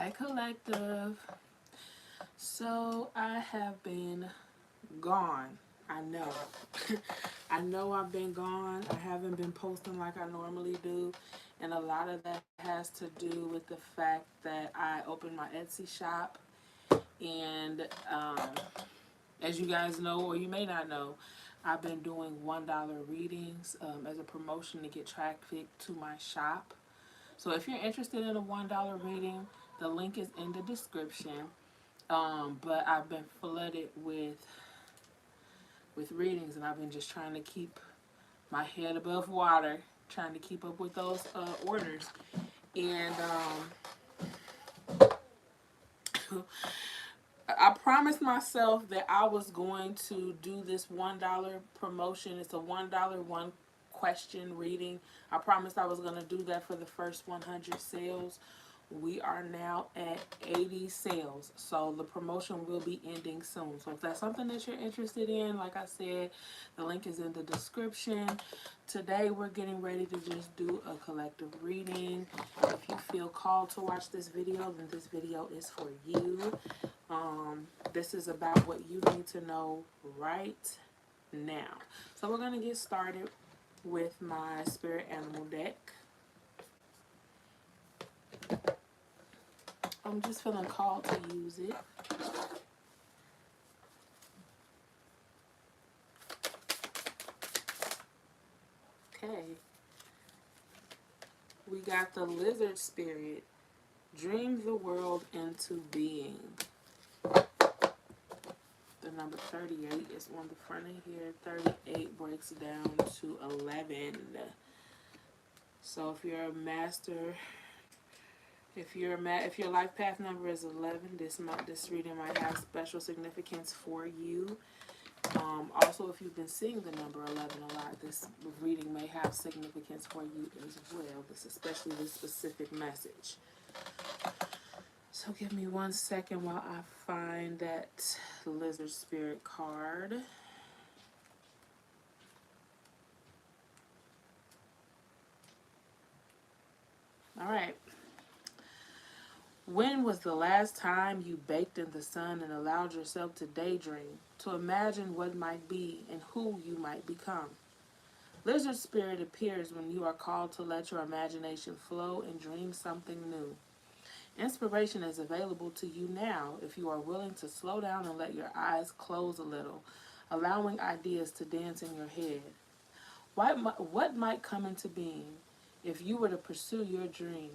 Hi collective. So I have been gone. I know. I know I've been gone. I haven't been posting like I normally do. And a lot of that has to do with the fact that I opened my Etsy shop. And as you guys know, or you may not know, I've been doing $1 readings as a promotion to get traffic to my shop. So if you're interested in a $1 reading, the link is in the description. But I've been flooded with readings, and I've been just trying to keep my head above water, trying to keep up with those orders. And I promised myself that I was going to do this $1 promotion. It's a $1 one question reading. I promised I was going to do that for the first 100 sales. We are now at 80 sales, so the promotion will be ending soon. So if that's something that you're interested in, like I said, the link is in the description. Today we're getting ready to just do a collective reading. If you feel called to watch this video, then this video is for you. This is about what you need to know right now. So we're going to get started with my spirit animal deck. I'm just feeling called to use it. Okay. We got the lizard spirit. Dream the world into being. The number 38 is on the front of here. 38 breaks down to 11. So if you're a master, if your life path number is 11, this reading might have special significance for you. Also, if you've been seeing the number 11 a lot, this reading may have significance for you as well. Especially this specific message. So give me 1 second while I find that lizard spirit card. All right. When was the last time you baked in the sun and allowed yourself to daydream, to imagine what might be and who you might become? Lizard spirit appears when you are called to let your imagination flow and dream something new. Inspiration is available to you now if you are willing to slow down and let your eyes close a little, allowing ideas to dance in your head. What might come into being if you were to pursue your dream?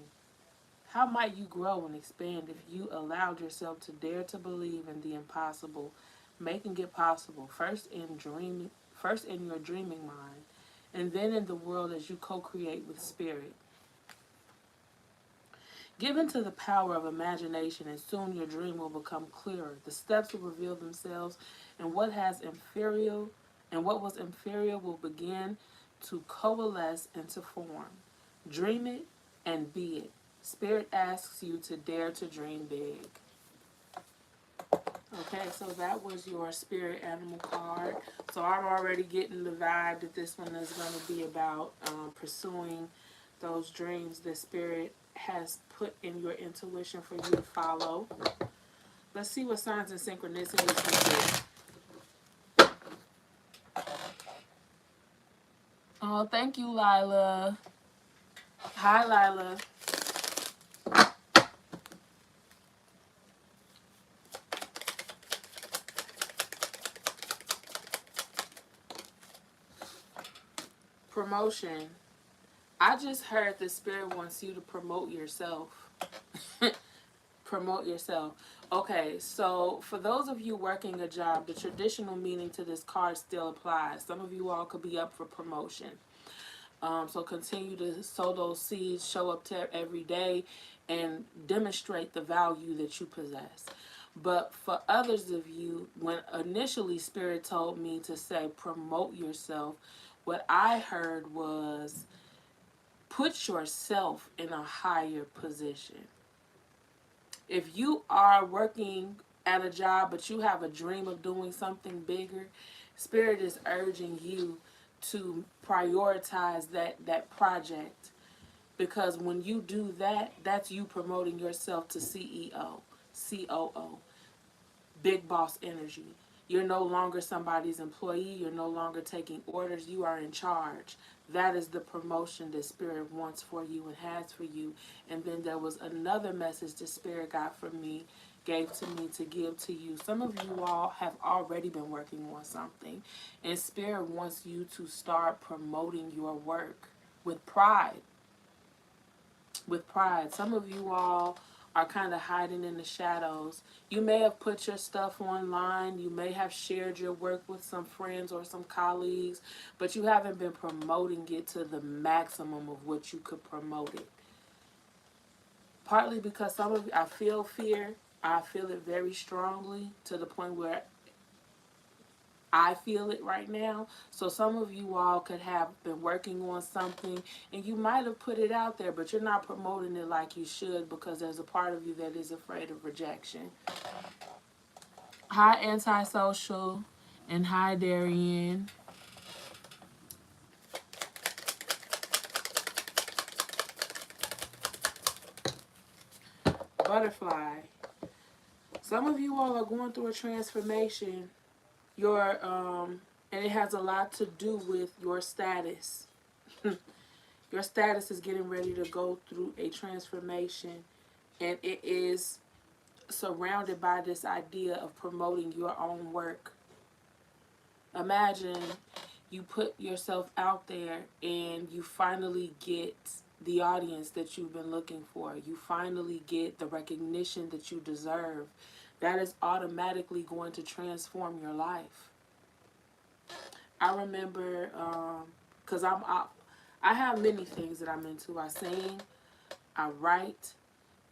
How might you grow and expand if you allowed yourself to dare to believe in the impossible, making it possible, first in your dreaming mind, and then in the world as you co-create with spirit? Give into the power of imagination, and soon your dream will become clearer. The steps will reveal themselves, and what was inferior will begin to coalesce into form. Dream it and be it. Spirit asks you to dare to dream big. Okay, so that was your spirit animal card. So I'm already getting the vibe that this one is going to be about pursuing those dreams that spirit has put in your intuition for you to follow. Let's see what signs and synchronicities we get. Oh, thank you, Lila. Hi, Lila. Promotion. I just heard the spirit wants you to promote yourself. Promote yourself. Okay, so for those of you working a job, the traditional meaning to this card still applies. Some of you all could be up for promotion. So continue to sow those seeds, show up to every day, and demonstrate the value that you possess. But for others of you, when initially Spirit told me to say promote yourself, what I heard was put yourself in a higher position. If you are working at a job but you have a dream of doing something bigger, Spirit is urging you to prioritize that project, Because when you do that, that's you promoting yourself to CEO, COO, big boss energy. You're no longer somebody's employee. You're no longer taking orders. You are in charge. That is the promotion that Spirit wants for you and has for you. And then there was another message that Spirit got from me, gave to me to give to you. Some of you all have already been working on something. And Spirit wants you to start promoting your work with pride. With pride. Some of you all are kind of hiding in the shadows. You may have put your stuff online. You may have shared your work with some friends or some colleagues, but you haven't been promoting it to the maximum of what you could promote it. Partly because some of you, I feel fear. I feel it very strongly to the point where I feel it right now. So some of you all could have been working on something and you might have put it out there, but you're not promoting it like you should because there's a part of you that is afraid of rejection. Hi, Antisocial, and hi, Darian. Butterfly. Some of you all are going through a transformation. And it has a lot to do with your status. Your status is getting ready to go through a transformation, and it is surrounded by this idea of promoting your own work. Imagine you put yourself out there and you finally get the audience that you've been looking for. You finally get the recognition that you deserve. That is automatically going to transform your life. I remember, because I have many things that I'm into. I sing, I write,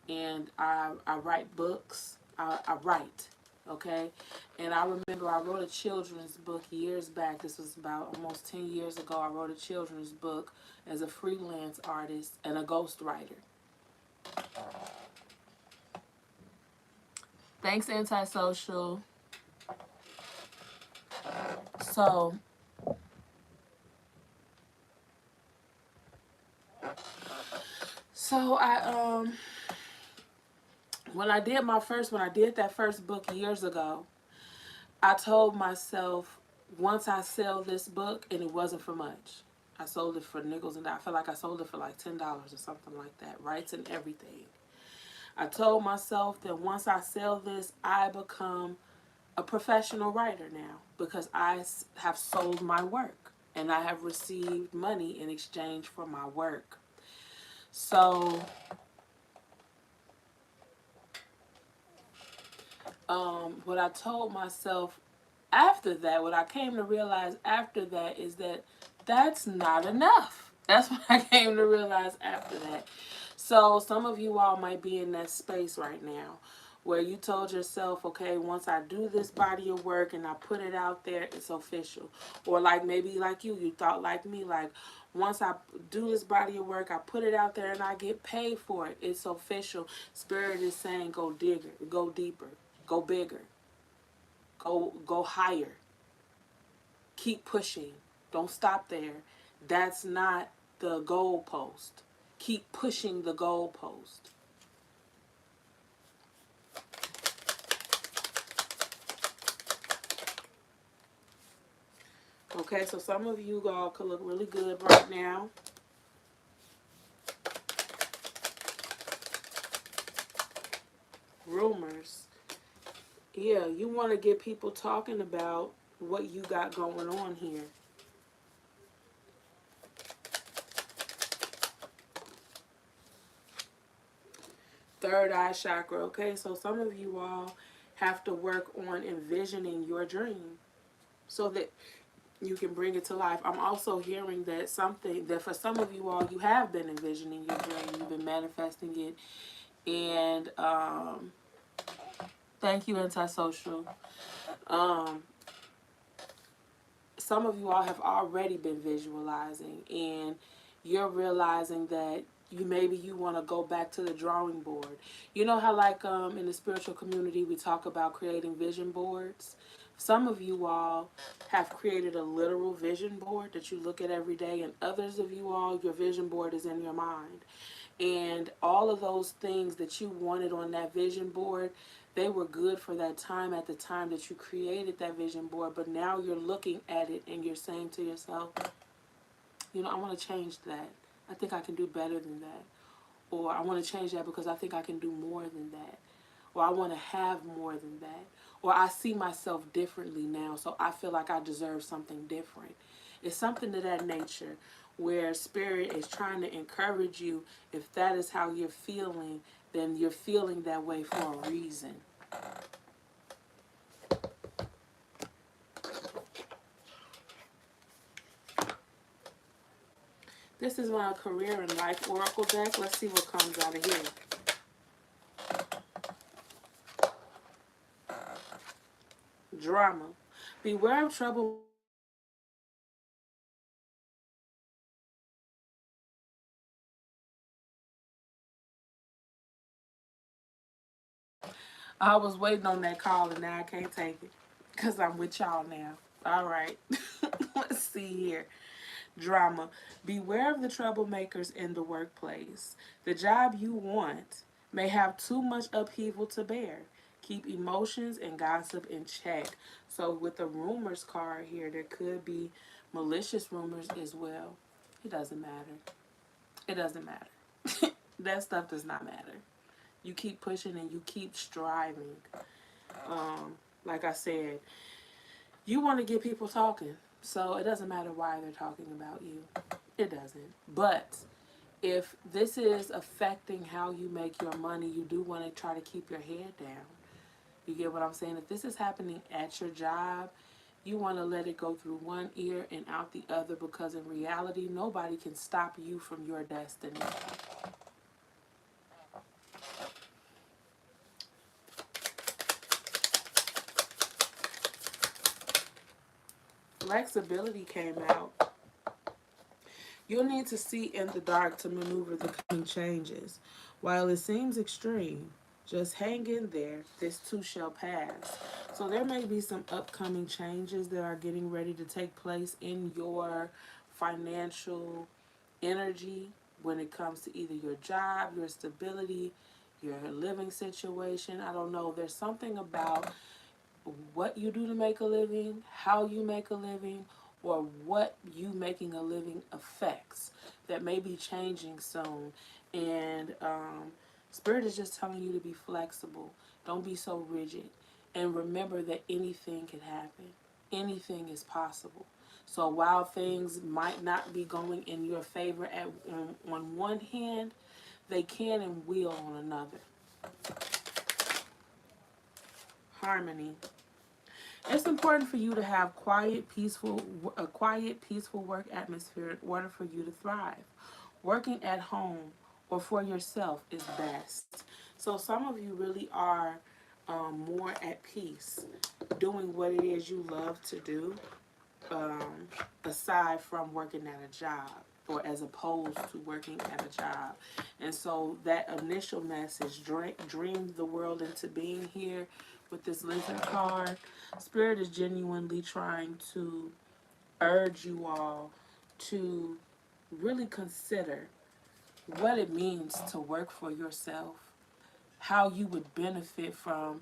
and I write books. I write, okay? And I remember I wrote a children's book years back. This was about almost 10 years ago. I wrote a children's book as a freelance artist and a ghostwriter. Thanks, Antisocial. So when I did that first book years ago, I told myself, once I sell this book, and it wasn't for much. I sold it for nickels and I feel like I sold it for like $10 or something like that, rights and everything. I told myself that once I sell this, I become a professional writer now because I have sold my work and I have received money in exchange for my work. So what I told myself after that, what I came to realize after that is that that's not enough. That's what I came to realize after that. So some of you all might be in that space right now where you told yourself, okay, once I do this body of work and I put it out there, it's official. Or like maybe like you thought like me, like once I do this body of work, I put it out there and I get paid for it, it's official. Spirit is saying go digger, go deeper, go bigger. Go higher. Keep pushing. Don't stop there. That's not the goalpost. Keep pushing the goalpost. Okay, so some of you all could look really good right now. Rumors. Yeah, you want to get people talking about what you got going on here. Third eye chakra. Okay, so some of you all have to work on envisioning your dream so that you can bring it to life. I'm also hearing that for some of you all, you have been envisioning your dream. You've been manifesting it. And thank you, Antisocial. Some of you all have already been visualizing, and you're realizing that you want to go back to the drawing board. You know how like in the spiritual community we talk about creating vision boards. Some of you all have created a literal vision board that you look at every day, and others of you all, your vision board is in your mind. And all of those things that you wanted on that vision board, they were good for that time at the time that you created that vision board. But now you're looking at it and you're saying to yourself, you know, I want to change that. I think I can do better than that. Or I want to change that because I think I can do more than that. Or I want to have more than that. Or I see myself differently now, so I feel like I deserve something different. It's something to that nature where Spirit is trying to encourage you. If that is how you're feeling, then you're feeling that way for a reason. This is my career and life oracle deck. Let's see what comes out of here. Drama. Beware of trouble. I was waiting on that call and now I can't take it because I'm with y'all now. All right. Let's see here. Drama. Beware of the troublemakers in the workplace. The job you want may have too much upheaval to bear. Keep emotions and gossip in check. So with the rumors card here, there could be malicious rumors as well. It doesn't matter. It doesn't matter. That stuff does not matter. You keep pushing and you keep striving. Like I said, you want to get people talking. So it doesn't matter why they're talking about you. It doesn't. But if this is affecting how you make your money, you do want to try to keep your head down. You get what I'm saying? If this is happening at your job, you want to let it go through one ear and out the other, because in reality, nobody can stop you from your destiny. Flexibility came out. You'll need to see in the dark to maneuver the coming changes. While it seems extreme, just hang in there. This too shall pass. So there may be some upcoming changes that are getting ready to take place in your financial energy when it comes to either your job, your stability, your living situation. I don't know. There's something about what you do to make a living, how you make a living, or what you making a living affects that may be changing soon. And Spirit is just telling you to be flexible. Don't be so rigid. And remember that anything can happen. Anything is possible. So while things might not be going in your favor on one hand, they can and will on another. Harmony. It's important for you to have a quiet, peaceful work atmosphere in order for you to thrive. Working at home or for yourself is best. So some of you really are more at peace doing what it is you love to do, aside from working at a job, or as opposed to working at a job. And so that initial message, dream the world into being here with this lizard card. Spirit is genuinely trying to urge you all to really consider what it means to work for yourself, how you would benefit from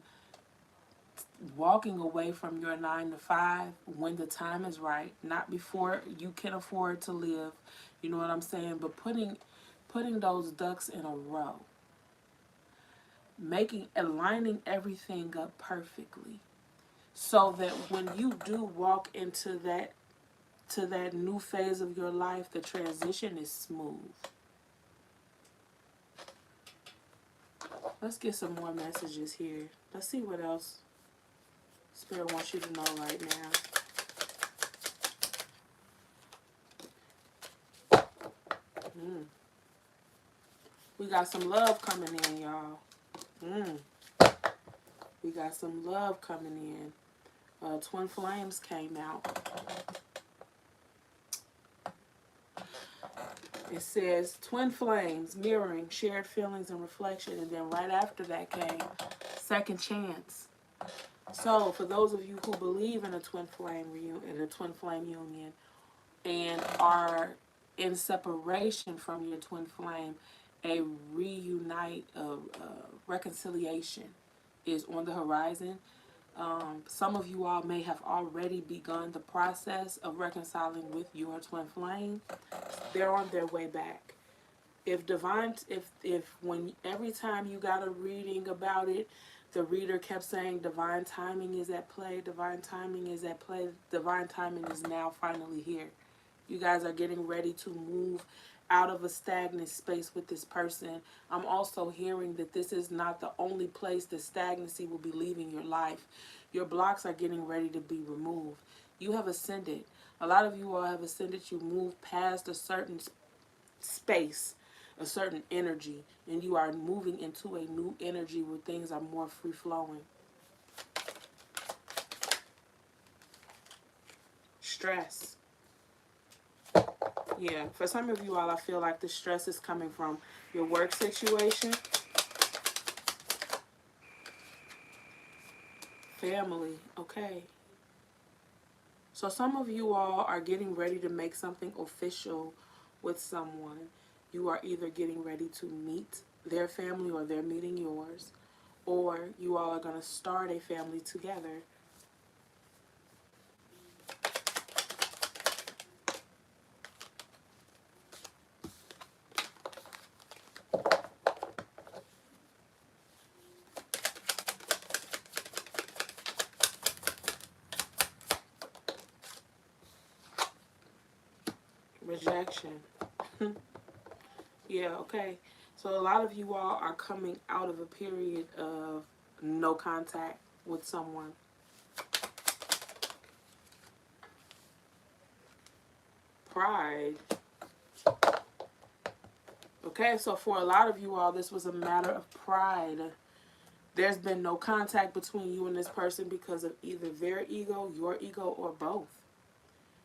walking away from your 9 to 5 when the time is right, not before you can afford to live. You know what I'm saying? But putting those ducks in a row, aligning everything up perfectly, so that when you do walk into that new phase of your life, the transition is smooth. Let's get some more messages here. Let's see what else Spirit wants you to know right now. We got some love coming in, y'all. We got some love coming in. Twin Flames came out. It says twin flames, mirroring, shared feelings and reflection. And then right after that came second chance. So, for those of you who believe in a twin flame union, and are in separation from your twin flame, a reconciliation is on the horizon. Some of you all may have already begun the process of reconciling with your twin flame. They're on their way back. If when every time you got a reading about it, the reader kept saying divine timing is at play, divine timing is at play, divine timing is now finally here. You guys are getting ready to move out of a stagnant space with this person. I'm also hearing that this is not the only place that stagnancy will be leaving your life. Your blocks are getting ready to be removed. You have ascended. A lot of you all have ascended. You moved past a certain space, a certain energy, and you are moving into a new energy where things are more free flowing. Stress. Yeah, for some of you all, I feel like the stress is coming from your work situation, family. Okay. So some of you all are getting ready to make something official with someone. You are either getting ready to meet their family or they're meeting yours, or you all are going to start a family together. Rejection. Yeah, okay. So a lot of you all are coming out of a period of no contact with someone. Pride. Okay, so for a lot of you all, this was a matter of pride. There's been no contact between you and this person because of either their ego, your ego, or both.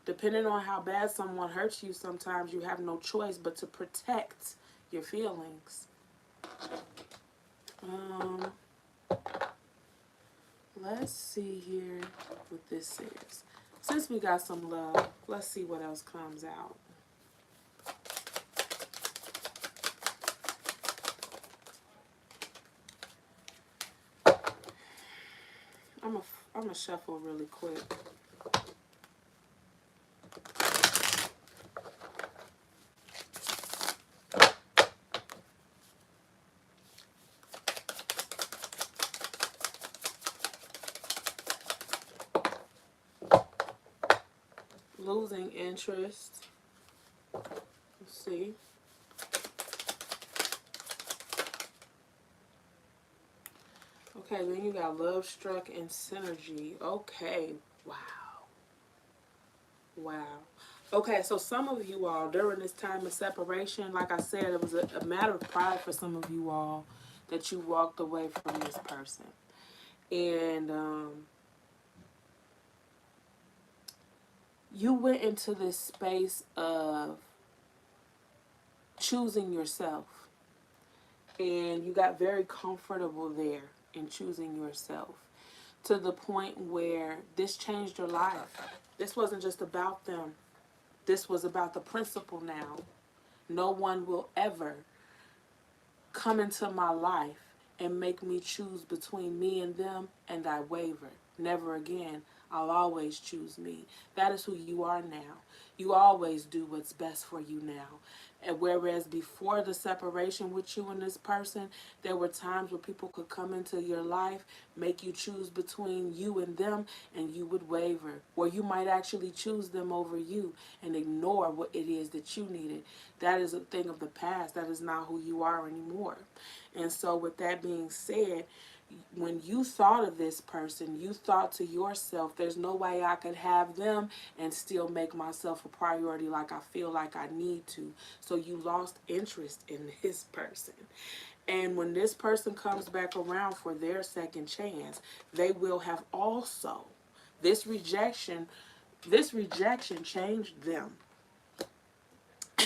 Depending on how bad someone hurts you, sometimes you have no choice but to protect your feelings. Let's see here what this says. Since we got some love, let's see what else comes out. I'm gonna shuffle really quick. Losing interest. Let's see. Okay, then you got love struck and synergy. Okay, wow. Wow. Okay, so some of you all, during this time of separation, like I said, it was a matter of pride for some of you all that you walked away from this person. And you went into this space of choosing yourself. And you got very comfortable there in choosing yourself, to the point where this changed your life. This wasn't just about them. This was about the principle now. No one will ever come into my life and make me choose between me and them and I waver. Never again. I'll always choose me. That is who you are now. You always do what's best for you now. And whereas before the separation with you and this person, there were times where people could come into your life, make you choose between you and them, and you would waver. Or you might actually choose them over you and ignore what it is that you needed. That is a thing of the past. That is not who you are anymore. And so with that being said, when you thought of this person, you thought to yourself, there's no way I could have them and still make myself a priority like I feel like I need to. So you lost interest in this person. And when this person comes back around for their second chance, they will have also. This rejection changed them.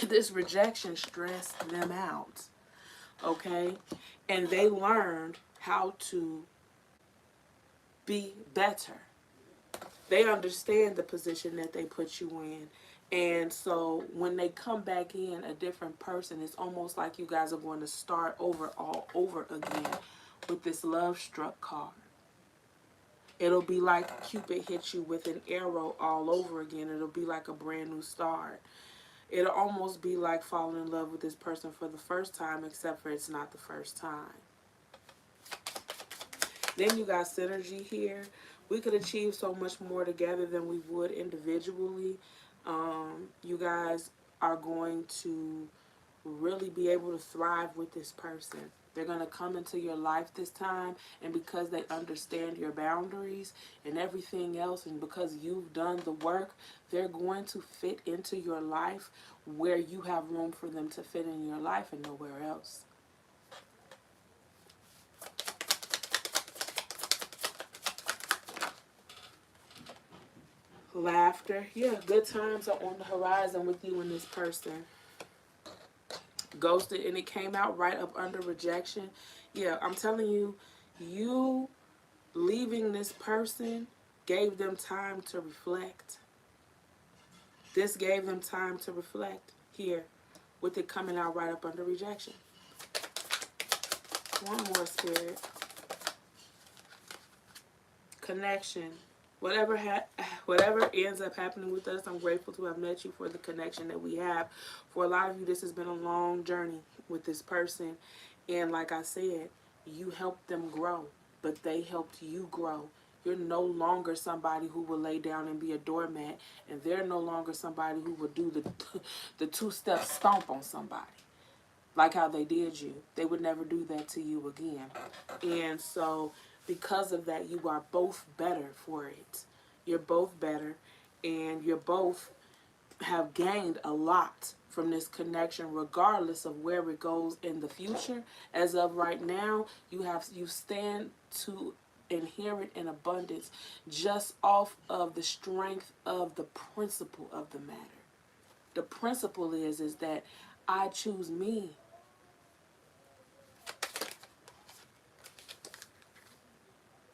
This rejection stressed them out. Okay? And they learned how to be better. They understand the position that they put you in. And so when they come back in a different person, it's almost like you guys are going to start over all over again with this love struck card. It'll be like Cupid hit you with an arrow all over again. It'll be like a brand new start. It'll almost be like falling in love with this person for the first time, except for it's not the first time. Then you got synergy here. We could achieve so much more together than we would individually. You guys are going to really be able to thrive with this person. They're going to come into your life this time, and because they understand your boundaries and everything else, and because you've done the work, they're going to fit into your life where you have room for them to fit in your life and nowhere else. Laughter. Yeah, good times are on the horizon with you and this person. Ghosted, and it came out right up under rejection. Yeah, I'm telling you, you leaving this person gave them time to reflect. This gave them time to reflect here, with it coming out right up under rejection. One more, Spirit. Connection. Whatever ends up happening with us, I'm grateful to have met you for the connection that we have. For a lot of you, this has been a long journey with this person. And like I said, you helped them grow, but they helped you grow. You're no longer somebody who will lay down and be a doormat, and they're no longer somebody who will do the two-step stomp on somebody like how they did you. They would never do that to you again. And so because of that, you are both better for it. You're both better, and you're both have gained a lot from this connection, regardless of where it goes in the future. As of right now, you stand to inherit in abundance just off of the strength of the principle of the matter. The principle is that I choose me.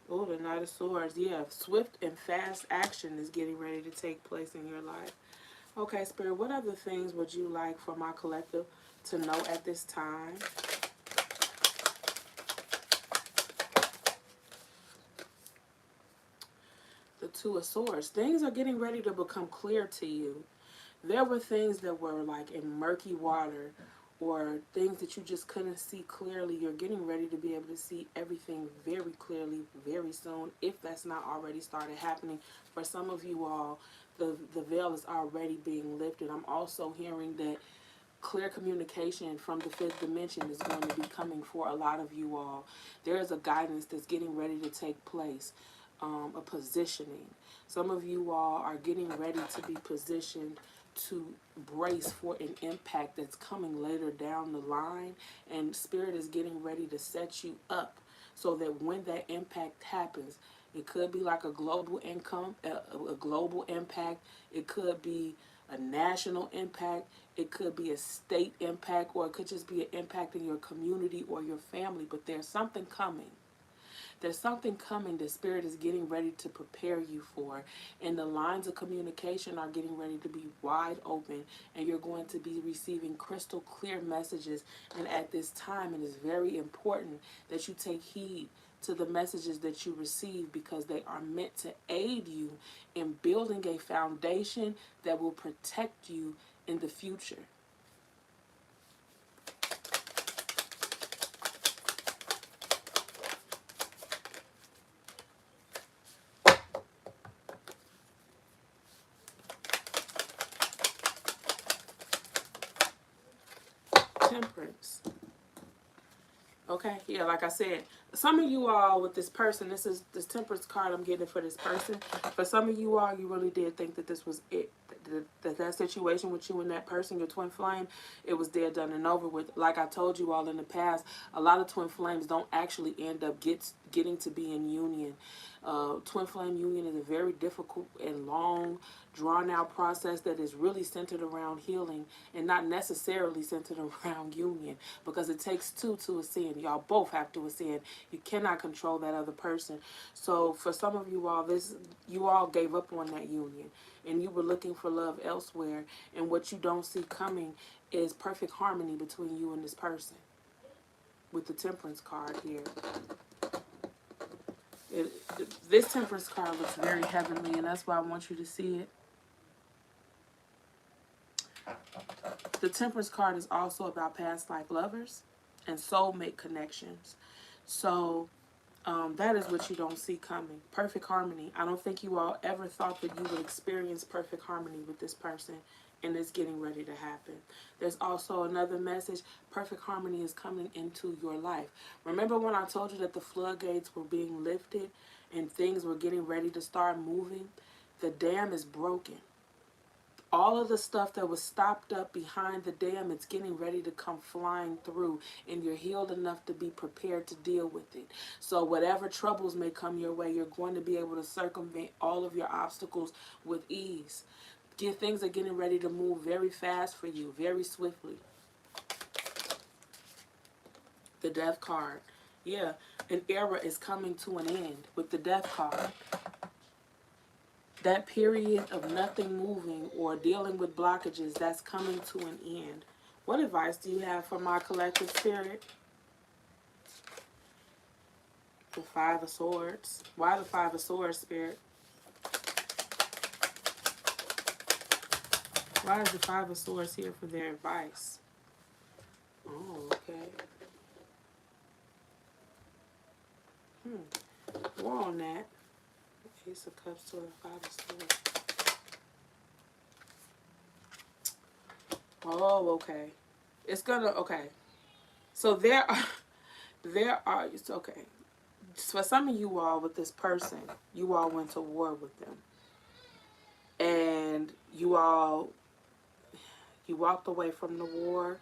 Oh, the Knight of Swords. Yeah, swift and fast action is getting ready to take place in your life. Okay, Spirit, what other things would you like for my collective to know at this time? The Two of Swords. Things are getting ready to become clear to you. There were things that were like in murky water, or things that you just couldn't see clearly. You're getting ready to be able to see everything very clearly very soon, if that's not already started happening. For some of you all, the veil is already being lifted. I'm also hearing that clear communication from the fifth dimension is going to be coming for a lot of you all. There is a guidance that's getting ready to take place, a positioning. Some of you all are getting ready to be positioned to brace for an impact that's coming later down the line, and Spirit is getting ready to set you up so that when that impact happens, it could be like a global income, a global impact. It could be a national impact. It could be a state impact, or it could just be an impact in your community or your family. But there's something coming. There's something coming that Spirit is getting ready to prepare you for. And the lines of communication are getting ready to be wide open. And you're going to be receiving crystal clear messages. And at this time, it is very important that you take heed to the messages that you receive, because they are meant to aid you in building a foundation that will protect you in the future. Temperance. Okay, yeah, like I said, some of you all with this person, this temperance card I'm getting for this person. For some of you all, you really did think that this was it. That situation with you and that person, your twin flame, it was dead, done, and over with. Like I told you all in the past, a lot of twin flames don't actually end up getting to be in union. Twin flame union is a very difficult and long, drawn out process that is really centered around healing and not necessarily centered around union, because it takes two to ascend. Y'all both have to ascend. You cannot control that other person. So for some of you all, you all gave up on that union and you were looking for love elsewhere, and what you don't see coming is perfect harmony between you and this person. With the Temperance card here. This Temperance card looks very heavenly, and that's why I want you to see it. The Temperance card is also about past life lovers and soulmate connections. So that is what you don't see coming. Perfect harmony. I don't think you all ever thought that you would experience perfect harmony with this person, and it's getting ready to happen. There's also another message. Perfect harmony is coming into your life. Remember when I told you that the floodgates were being lifted and things were getting ready to start moving? The dam is broken. All of the stuff that was stopped up behind the dam, it's getting ready to come flying through, and you're healed enough to be prepared to deal with it. So whatever troubles may come your way, you're going to be able to circumvent all of your obstacles with ease. Things are getting ready to move very fast for you, very swiftly. The Death card. Yeah, an era is coming to an end with the Death card. That period of nothing moving or dealing with blockages, that's coming to an end. What advice do you have for my collective spirit? The Five of Swords. Why the Five of Swords, Spirit? Why is the Five of Swords here for their advice? Oh, okay. More on that. Ace of Cups to the Five of Swords. Oh, okay. It's gonna, okay. So there are, it's okay. For some of you all with this person, you all went to war with them. And you walked away from the war.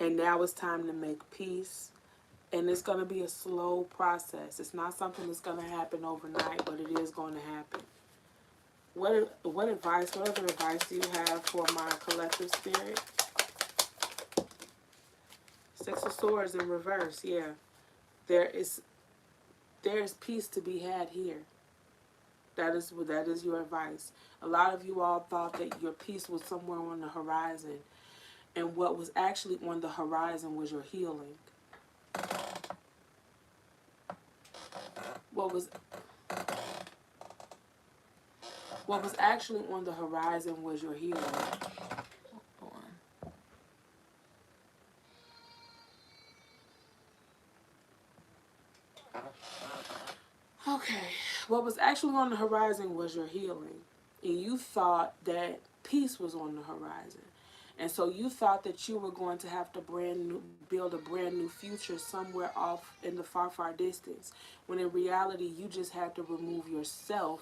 And now it's time to make peace. And it's going to be a slow process. It's not something that's going to happen overnight, but it is going to happen. What other advice do you have for my collective spirit? Six of Swords in reverse, yeah. There is peace to be had here. That is your advice. A lot of you all thought that your peace was somewhere on the horizon. And what was actually on the horizon was your healing. What was actually on the horizon was your healing. Hold on. Okay. What was actually on the horizon was your healing. And you thought that peace was on the horizon. And so you thought that you were going to have to build a brand new future somewhere off in the far, far distance. When in reality, you just had to remove yourself,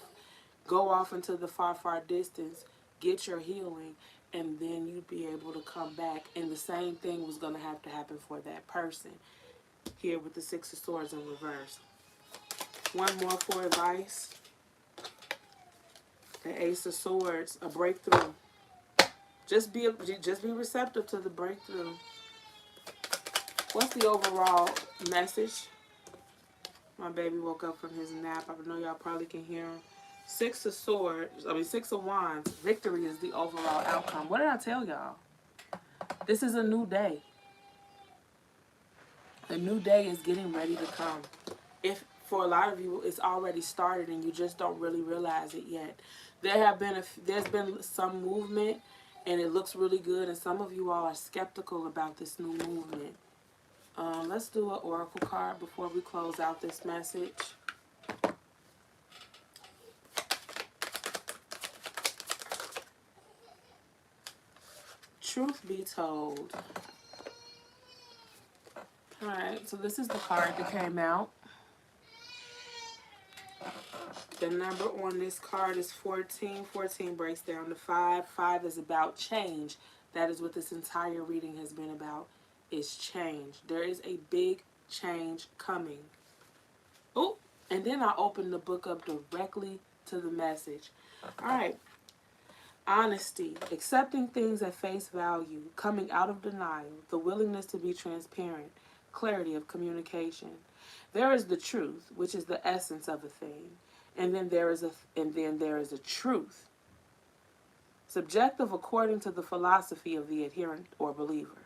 go off into the far, far distance, get your healing, and then you'd be able to come back. And the same thing was going to happen for that person. Here with the Six of Swords in reverse. One more for advice. The Ace of Swords, a breakthrough. Just be receptive to the breakthrough. What's the overall message? My baby woke up from his nap. I know y'all probably can hear him. Six of Wands. Victory is the overall outcome. What did I tell y'all? This is a new day. A new day is getting ready to come. If for a lot of you, it's already started and you just don't really realize it yet. There's been some movement, and it looks really good, and some of you all are skeptical about this new movement. Let's do an oracle card before we close out this message. Truth be told. Alright, so this is the card that came out. The number on this card is 14. 14 breaks down to 5. 5 is about change. That is what this entire reading has been about, is change. There is a big change coming. And then I open the book up directly to the message. All right. Honesty, accepting things at face value, coming out of denial, the willingness to be transparent, clarity of communication. There is the truth, which is the essence of a thing, and then there is a truth, subjective according to the philosophy of the adherent or believer.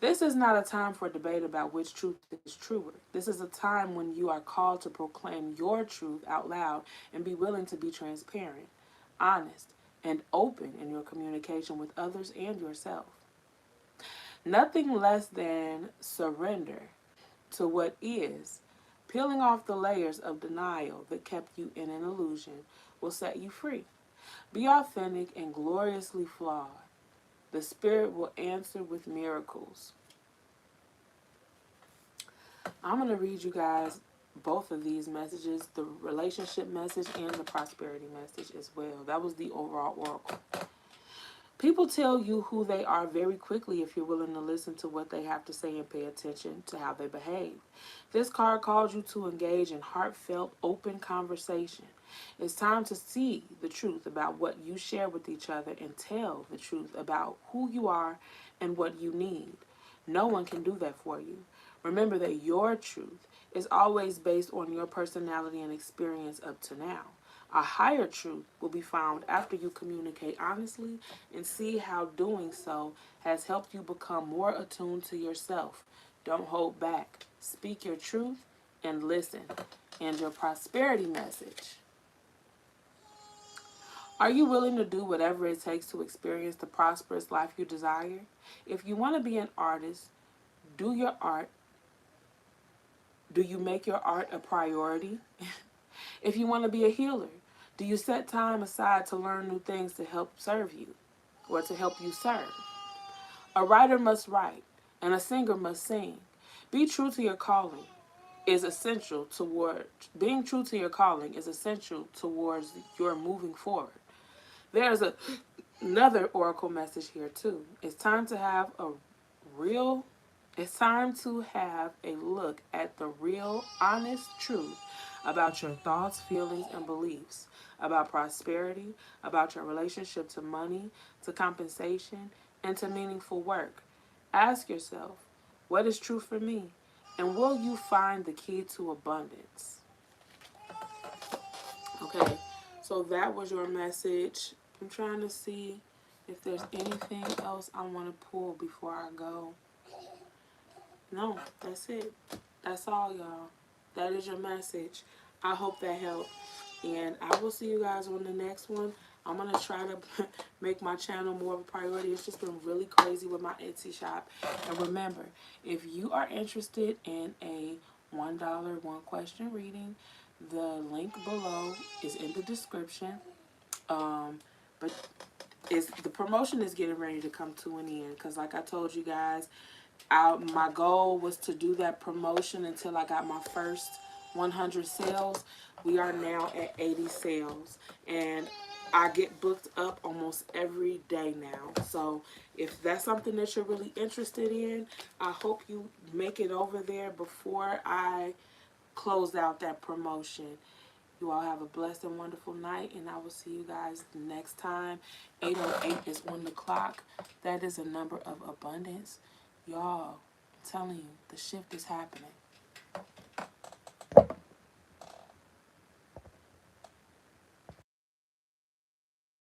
This is not a time for debate about which truth is truer. This is a time when you are called to proclaim your truth out loud and be willing to be transparent, honest, and open in your communication with others and yourself. Nothing less than surrender to what is, peeling off the layers of denial that kept you in an illusion, will set you free. Be authentic and gloriously flawed. The Spirit will answer with miracles. I'm going to read you guys both of these messages, the relationship message and the prosperity message as well. That was the overall oracle. People tell you who they are very quickly if you're willing to listen to what they have to say and pay attention to how they behave. This card calls you to engage in heartfelt, open conversation. It's time to see the truth about what you share with each other and tell the truth about who you are and what you need. No one can do that for you. Remember that your truth is always based on your personality and experience up to now. A higher truth will be found after you communicate honestly and see how doing so has helped you become more attuned to yourself. Don't hold back. Speak your truth and listen. And your prosperity message. Are you willing to do whatever it takes to experience the prosperous life you desire? If you want to be an artist, do your art. Do you make your art a priority? If you want to be a healer, do you set time aside to learn new things to help serve you or to help you serve? A writer must write and a singer must sing. Be true to your calling is essential toward being true to your calling is essential towards your moving forward. There's another oracle message here too. It's time to have a look at the real, honest truth about your thoughts, feelings, and beliefs, about prosperity, about your relationship to money, to compensation, and to meaningful work. Ask yourself, what is true for me? And will you find the key to abundance? Okay, so that was your message. I'm trying to see if there's anything else I want to pull before I go. No, that's it. That's all, y'all. That is your message. I hope that helped. And I will see you guys on the next one. I'm going to try to make my channel more of a priority. It's just been really crazy with my Etsy shop. And remember, if you are interested in a $1 one question reading, the link below is in the description. But the promotion is getting ready to come to an end. Because like I told you guys, my goal was to do that promotion until I got my first 100 sales. We are now at 80 sales. And I get booked up almost every day now. So if that's something that you're really interested in, I hope you make it over there before I close out that promotion. You all have a blessed and wonderful night, and I will see you guys next time. 8:08 is on the clock. That is a number of abundance. Y'all, I'm telling you, the shift is happening.